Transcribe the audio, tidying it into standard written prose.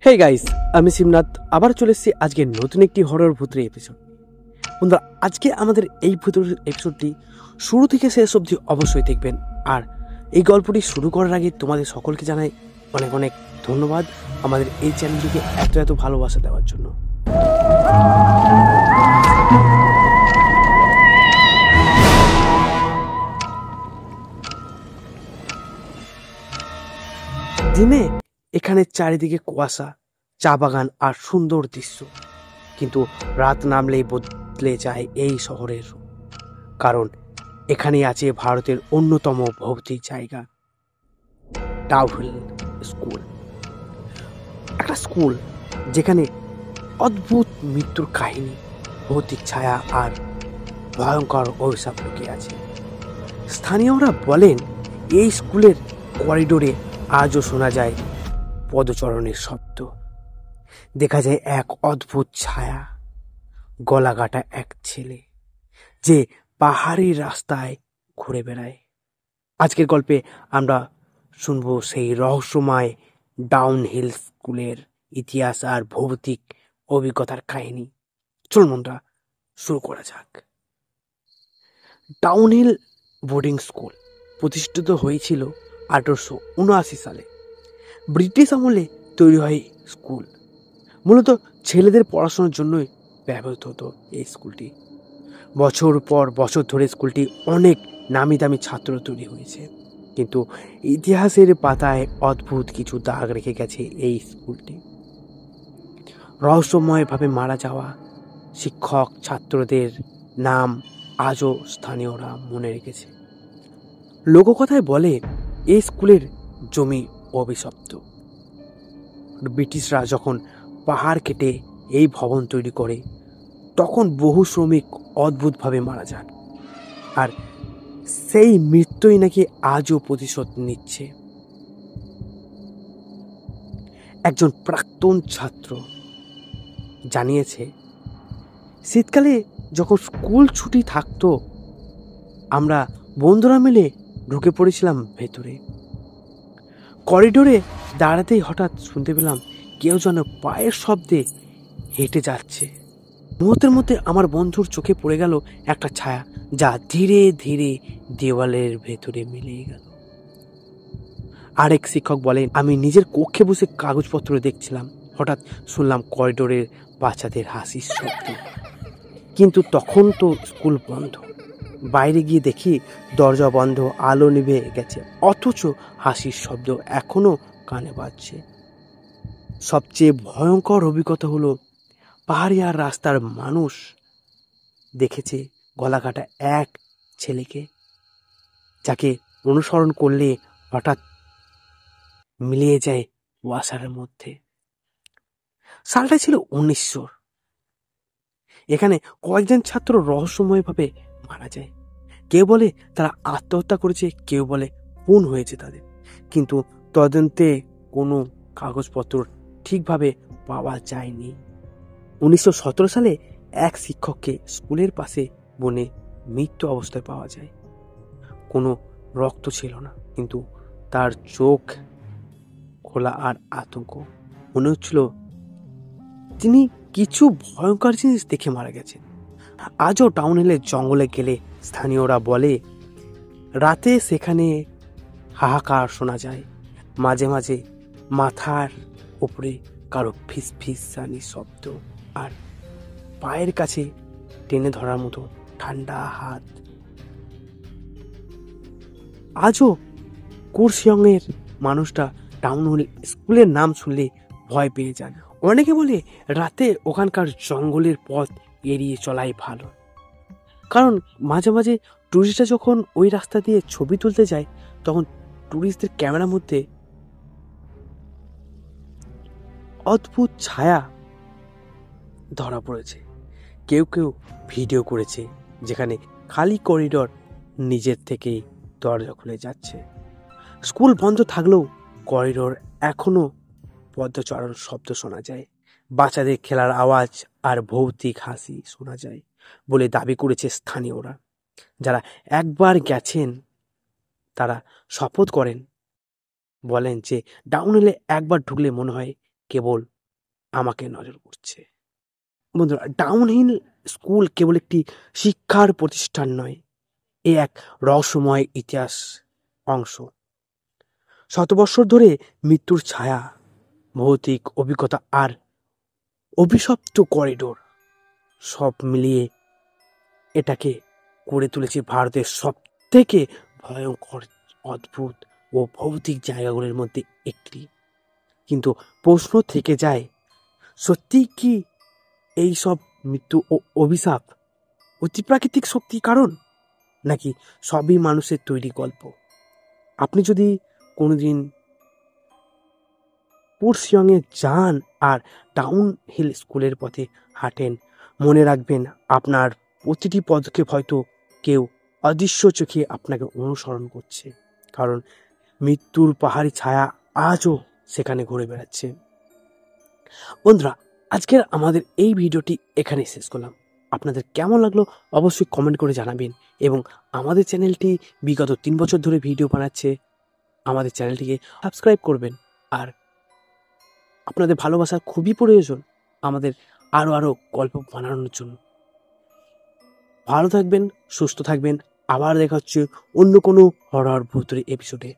Hey guys, আমি শিবনাথ আবার চলে এসেছি আজকে নতুন একটি হরর ভূতের এপিসোড। বন্ধুরা, আজকে আমাদের এই ভূতের এপিসোডটি শুরু থেকে শেষ অবধি অবশ্যই দেখবেন। আর এই গল্পটি শুরু করার আগে তোমাদের সকলকে জানাই অনেক অনেক ধন্যবাদ আমাদের এই চ্যানেলটিকে এত এত ভালোবাসা দেওয়ার জন্য। দিনে এখানে চারিদিকে কুয়াশা, চা বাগান আর সুন্দর দৃশ্য, কিন্তু রাত নামলেই বদলে যায় এই শহরের রূপ। কারণ এখানেই আছে ভারতের অন্যতম ভৌতিক জায়গা, ডাউহিল স্কুল। একটা স্কুল যেখানে অদ্ভুত মৃত্যুর কাহিনী, ভৌতিক ছায়া আর ভয়ঙ্কর অভিশাপ লুকিয়ে আছে। স্থানীয়রা বলেন এই স্কুলের করিডোরে আজও শোনা যায় পদচরণের শব্দ, দেখা যায় এক অদ্ভুত ছায়া, গলাকাটা এক ছেলে যে পাহাড়ি রাস্তায় ঘুরে বেড়ায়। আজকের গল্পে আমরা শুনব সেই রহস্যময় ডাউনহিল স্কুলের ইতিহাস আর ভৌতিক অভিজ্ঞতার কাহিনী। চলুন বন্ধুরা, শুরু করা যাক। ডাউনহিল বোর্ডিং স্কুল প্রতিষ্ঠিত হয়েছিল 1879 সালে। ব্রিটিশ আমলে তৈরি হয় স্কুল। মূলত ছেলেদের পড়াশোনার জন্যই ব্যবহৃত হতো এই স্কুলটি। বছর পর বছর ধরে স্কুলটি অনেক নামি দামি ছাত্র তৈরি হয়েছে, কিন্তু ইতিহাসের পাতায় অদ্ভুত কিছু দাগ রেখে গেছে এই স্কুলটি। রহস্যময়ভাবে মারা যাওয়া শিক্ষক ছাত্রদের নাম আজও স্থানীয়রা মনে রেখেছে। লোককথায় বলে এই স্কুলের জমি অভিশপ্ত। ব্রিটিশরা যখন পাহাড় কেটে এই ভবন তৈরি করে, তখন বহু শ্রমিক অদ্ভুতভাবে মারা যান, আর সেই মৃত্যুই নাকি আজও প্রতিশোধ নিচ্ছে। একজন প্রাক্তন ছাত্র জানিয়েছে, শীতকালে যখন স্কুল ছুটি থাকতো, আমরা বন্ধুরা মিলে ঢুকে পড়েছিলাম ভেতরে। করিডোরে দাঁড়াতেই হঠাৎ শুনতে পেলাম কেউ যেন পায়ের শব্দে হেঁটে যাচ্ছে। মুহূর্তের মধ্যে আমার বন্ধুর চোখে পড়ে গেল একটা ছায়া, যা ধীরে ধীরে দেওয়ালের ভেতরে মিলিয়ে গেল। আরেক শিক্ষক বলেন, আমি নিজের কক্ষে বসে কাগজপত্র দেখছিলাম, হঠাৎ শুনলাম করিডোরের বাচ্চাদের হাসির শব্দ। কিন্তু তখন তো স্কুল বন্ধ। বাইরে গিয়ে দেখি দরজা বন্ধ, আলো নিভে গেছে, অথচ হাসির শব্দ এখনো কানে বাজছে। সবচেয়ে ভয়ঙ্কর অভিজ্ঞতা হলো, পাহাড়িয়ার রাস্তার মানুষ দেখেছে গলাকাটা এক ছেলেকে, যাকে অনুসরণ করলে হঠাৎ মিলিয়ে যায় কুয়াশার মধ্যে। সালটা ছিল 1900। এখানে কয়েকজন ছাত্র রহস্যময়ভাবে মারা যায়। কেউ বলে তারা আত্মহত্যা করেছে, কেউ বলে খুন হয়েছে তাদের, কিন্তু তদন্তে কোনো কাগজপত্র ঠিকভাবে পাওয়া যায়নি। 1917 সালে এক শিক্ষককে স্কুলের পাশে বনে মৃত্যু অবস্থায় পাওয়া যায়। কোনো রক্ত ছিল না, কিন্তু তার চোখ খোলা আর আতঙ্ক। মনে হচ্ছিল তিনি কিছু ভয়ঙ্কর জিনিস দেখে মারা গেছেন। আজও টাউনহিলের জঙ্গলে গেলে স্থানীয়রা বলে রাতে সেখানে হাহাকার শোনা যায়। মাঝে মাঝে মাথার উপরে কারো ফিসফিসানি শব্দ, আর পায়ের কাছে টেনে ধরার মতো ঠান্ডা হাত। আজও কুরসিয়ংয়ের মানুষটা টাউনহিল স্কুলের নাম শুনলে ভয় পেয়ে যান। অনেকে বলে রাতে ওখানকার জঙ্গলের পথ এড়িয়ে চলাই ভালো, কারণ মাঝে মাঝে টুরিস্টরা যখন ওই রাস্তা দিয়ে ছবি তুলতে যায়, তখন টুরিস্টদের ক্যামেরার মধ্যে অদ্ভুত ছায়া ধরা পড়েছে। কেউ কেউ ভিডিও করেছে যেখানে খালি করিডোর নিজের থেকেই দরজা খুলে যাচ্ছে। স্কুল বন্ধ থাকলেও করিডোর এখনো পদচরণ শব্দ শোনা যায়, বাচ্চাদের খেলার আওয়াজ আর ভৌতিক হাসি শোনা যায় বলে দাবি করেছে স্থানীয়রা। যারা একবার গেছেন তারা শপথ করেন, বলেন যে ডাউনহিলে একবার ঢুকলে মনে হয় কেবল আমাকে নজর করছে। বন্ধুরা, ডাউনহিল স্কুল কেবল একটি শিক্ষার প্রতিষ্ঠান নয়, এ এক রহস্যময় ইতিহাস অংশ। শত বৎসর ধরে মৃত্যুর ছায়া, ভৌতিক অভিজ্ঞতা আর অভিশপ্ত করিডোর সব মিলিয়ে এটাকে করে তুলেছে ভারতের সব থেকে ভয়ঙ্কর, অদ্ভুত ও ভৌতিক জায়গাগুলির মধ্যে একটি। কিন্তু প্রশ্ন থেকে যায়, সত্যি কি এই সব মৃত্যু ও অভিশাপ অতিপ্রাকৃতিক শক্তির কারণ, নাকি সবই মানুষের তৈরি গল্প? আপনি যদি কোনোদিন পুরসিয়ংয়ে যান আর ডাউন হিল স্কুলের পথে হাঁটেন, মনে রাখবেন আপনার প্রতিটি পদক্ষেপ হয়তো কেউ অদৃশ্য চোখে আপনাকে অনুসরণ করছে, কারণ মৃত্যুর পাহাড়ি ছায়া আজও সেখানে ঘুরে বেড়াচ্ছে। বন্ধুরা, আজকের আমাদের এই ভিডিওটি এখানে শেষ করলাম। আপনাদের কেমন লাগলো অবশ্যই কমেন্ট করে জানাবেন, এবং আমাদের চ্যানেলটি বিগত 3 বছর ধরে ভিডিও বানাচ্ছে, আমাদের চ্যানেলটিকে সাবস্ক্রাইব করবেন। আর আপনাদের ভালোবাসার খুবই প্রয়োজন আমাদের আরও গল্প বানানোর জন্য। ভালো থাকবেন, সুস্থ থাকবেন। আবার দেখা হচ্ছে অন্য কোনো হরর ভূতের এপিসোডে।